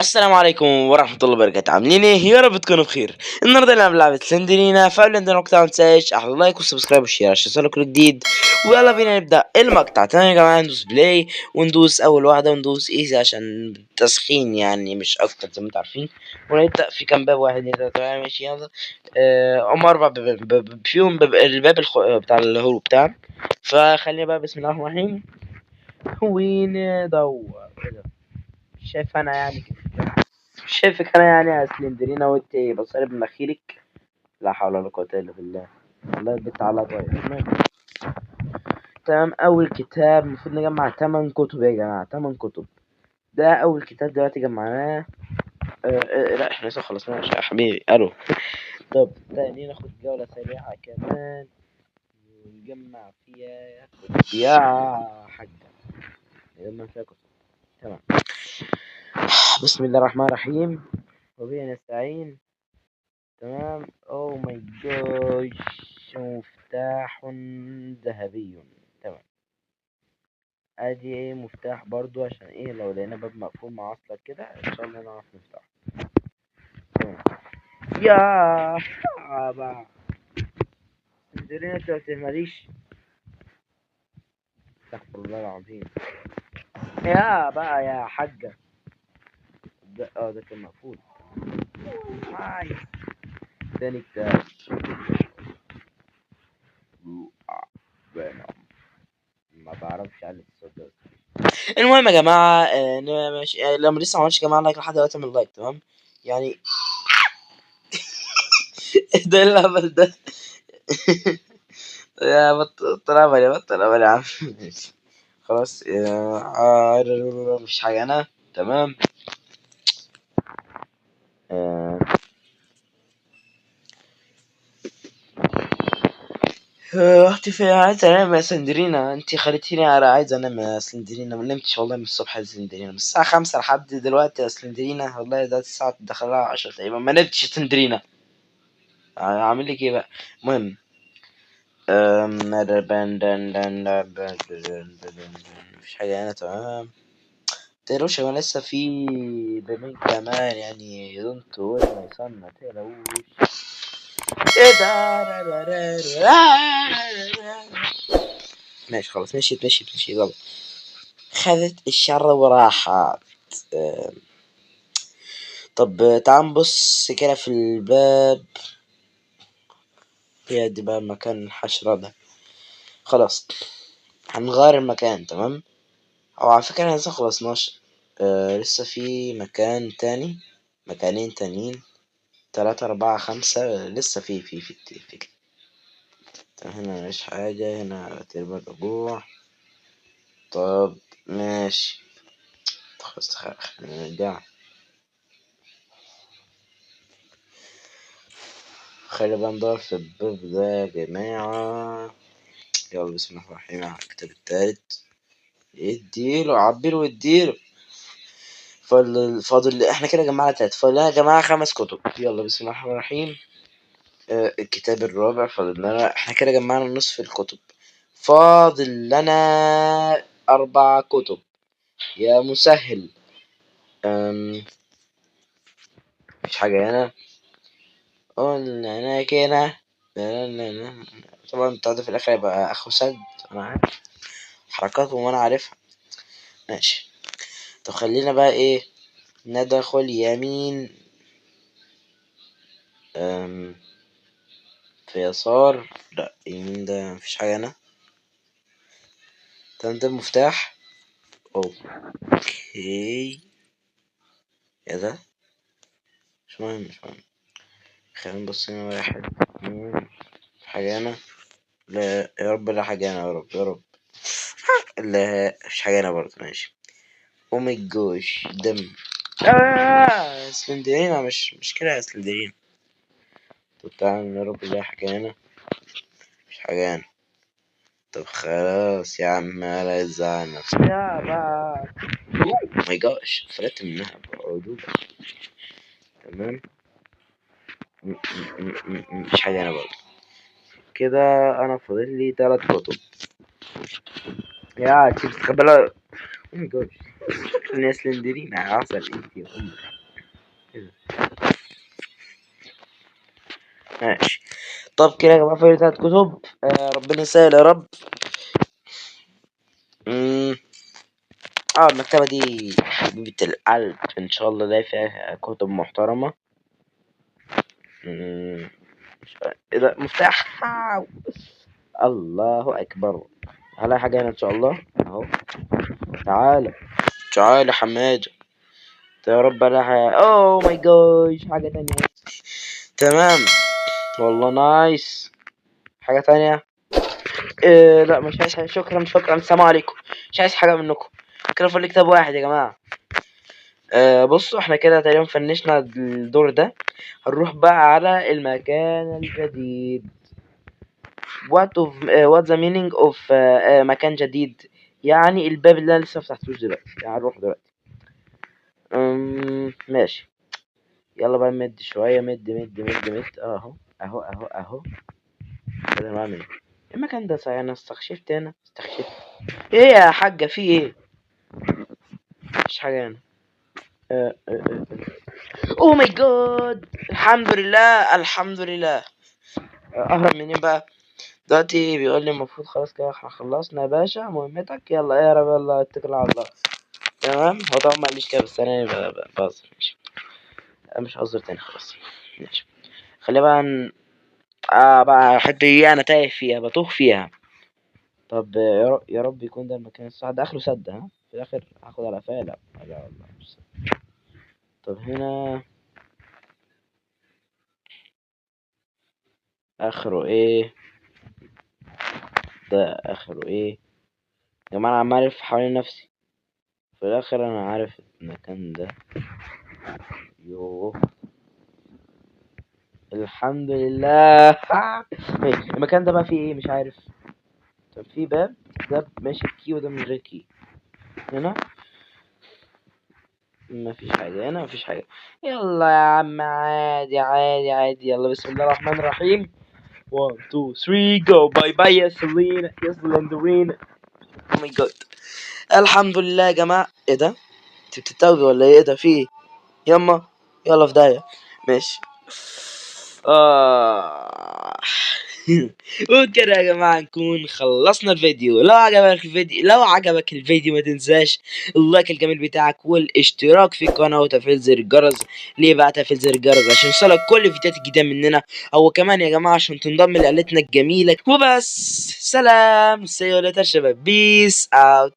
السلام عليكم ورحمة الله وبركاته. عاملين ايه؟ يا رب تكونوا بخير. النهارده نلعب لعبة سلندرينا. فقبل ما نبدأ المقطع متنساش احلى لايك وسبسكرايب وشير عشان يوصلك كل جديد. ويلا بينا نبدأ المقطع. تمام يا جماعة، ندوس بلاي وندوس أول واحدة وندوس ايزي عشان تسخين يعني مش أكتر زي ما انتوا عارفين. ونبدأ في كام باب، واحد اتنين تلاتة أربعة، ماشي يلا. هم أربع باب فيهم الباب بتاع الهروب بتاعنا. فخلينا بقى بسم الله الرحمن الرحيم وندور كده. شايف أنا يعني كده، شايفك انا يعني يا سلندرينا وانت بصاري بمخيلك. لا حول ولا قوة الا بالله. والله البت على طاير. تمام، اول كتاب المفروض نجمع 8 كتب يا جماعة، 8 كتب. ده اول كتاب دلوقتي جمعناه. لا احنا لسه خلصناش يا حبيبي. الو. طب تاني ناخد جولة سريعة كمان ونجمع فيها كتب يا حاجة. نجمع فيها كتب. تمام. بسم الله الرحمن الرحيم وبه نستعين. تمام. اوه ماي جوش، مفتاح ذهبي. تمام. ادي ايه مفتاح برضو عشان ايه لو لقينا باب مقفول معصلك كده ان شاء الله نعرف نفتحه. تمام. يا بقى سندرينا انت متهمليش. استغفر الله العظيم. يا بقى يا حاجة. ده كان مقفول. هاي. تاني كتاب. ما بعرفش على الصوت ده. المهم يا جماعه، لما لسه ما عملتش يا جماعه لايك لحد دلوقتي من لايك. تمام يعني. ده الهبل ده. يا بطل هبل، يا بطل هبل يا عم. خلاص مش حاجه انا. تمام. رحت فين؟ عايز انام يا سندرينا، انت خليتيني عايز انام يا سندرينا. ما نمتش والله من الصبح يا سندرينا، من الساعه 5 لحد دلوقتي يا سندرينا. والله ده الساعه دخلها 10 تقريبا، ما نمتش يا سندرينا. اعمل لك ايه بقى؟ المهم مفيش حاجة هنا. تمام. متقلقوش، انا لسه في بمين كمان يعني. دونت وير ماي صن، متقلقوش. ايه ده؟ ماشي خلاص، مشيت يلا. خذت الشر وراحت. آم، طب تعال نبص كده في الباب. هي دي بقى مكان الحشرة ده. خلاص هنغير المكان. تمام. او على فكرة احنا لسه مخلصناش. لسه في مكان تاني، مكانين تانيين، 3 4 5. لسه في. طب هنا مفيش حاجة، هنا تقريبا الرجوع. طب ماشي. خلاص نرجع. خلي بقى ندور في الباب ده يا جماعة. يلا بسم الله الرحمن الرحيم على الكتاب التالت. اديله عبيله واديله. فاضل احنا كده جمعنا 3. فاضل يا جماعة 5 كتب. يلا بسم الله الرحمن الرحيم. الكتاب الرابع فاضل لنا. احنا كده جمعنا نصف الكتب. فاضل لنا 4 كتب يا مسهل. مفيش حاجة هنا. قلنا هنا كده. طبعا بتاع ده في الآخر يبقى أخو سد. أنا عارف حركاته وأنا عارفها. ماشي. طب خلينا بقى إيه، ندخل يمين. في يسار. لا يمين ده مفيش حاجة هنا. تمام ده المفتاح. اوكي. ايه ده؟ مش مهم. خلينا نبص هنا. 1 2. في حاجة هنا؟ لا يا رب، لا حاجة هنا يا رب يا رب. لا مفيش حاجة هنا برضه. ماشي. او ماي جوش دم. سلندرينا مش كده يا سلندرينا. طب تعالى يا رب لا حاجة هنا. مفيش حاجة هنا. طب خلاص يا عم لا تزعل نفسك يا بقى. او ماي جوش فلت منها بعدود. تمام. مفيش حاجة هنا برضه. كده انا فاضل لي 3 كتب. يا تستخبى. او ماي جوش. يا سلندرين عسل انت يا امي. ماشي. طب كده يا جماعه في 3 كتب. ربنا يسهل يا رب. المكتبة دي حبيبة القلب ان شاء الله الاقي فيها كتب محترمة. ايه ده مفتاح. الله اكبر. هلاقي حاجة هنا ان شاء الله اهو. تعالى تعالى حماجة. يا رب الاقي. اوه ماي جوش حاجة تانية. تمام والله نايس. حاجة تانية. لا مش عايز حاجة. شكرا شكرا السلام عليكم. مش عايز حاجة منكم. كده فاضل كتاب واحد يا جماعة. بصوا احنا كده تقريبا فنشنا الدور ده. هنروح بقى على المكان الجديد. what the meaning of مكان جديد. يعني الباب اللي انا لسه فتحتوش دلوقتي. يعني هنروح دلوقتي. ماشي. يلا بقى مد شوية. مد اهو اهو اهو اهو. كده نعمل المكان ده صحيح. انا استخشفت هنا. ايه يا حاجة في ايه؟ مفيش حاجة هنا. اوه ماي جاد. الحمد لله الحمد لله. اهرب منين بقى دلوقتي؟ بيقول لي المفروض خلاص كده احنا خلصنا يا باشا مهمتك. يلا اهرب يلا اتكل على الله. تمام. هو طبعا ما قاليش كده بس انا بهزر. ماشي. مش هزر تاني خلاص. ماشي. خلينا بقى بقى الحته دي انا تايه فيها بتوه فيها. طب يا رب يكون ده المكان الصح. ده اخره سد ها. في الاخر هاخد على قفايا. لا والله مش سد. طب هنا اخره ايه؟ ده اخره ايه يا جماعه؟ انا عمال الف حوالين نفسي. في الاخر انا عارف المكان ده. يوه الحمد لله. المكان ده بقى فيه ايه؟ مش عارف. طب فيه باب. ده ماشي بكي وده من غير كي. هنا مفيش حاجة. هنا مفيش حاجة. يلا يا عم عادي عادي عادي. يلا بسم الله الرحمن الرحيم. 1 2 3 جو. باي باي يا سلينا يا سلندرينا. او ماي جاد. الحمد لله يا جماعة. ايه ده؟ انت بتتوبي ولا ايه ده؟ فيه يما. يلا في داهية. ماشي. وكده يا جماعة نكون خلصنا الفيديو. لو عجبك الفيديو ما تنساش اللايك الجميل بتاعك والاشتراك في القناة وتفعيل زر الجرس. ليه بقى تفعيل زر الجرس؟ عشان يوصلك كل الفيديوهات الجديدة مننا. او كمان يا جماعة عشان تنضم لعيلتنا الجميلة. وبس سلام. سي يو ليتر شباب. بيس اوت.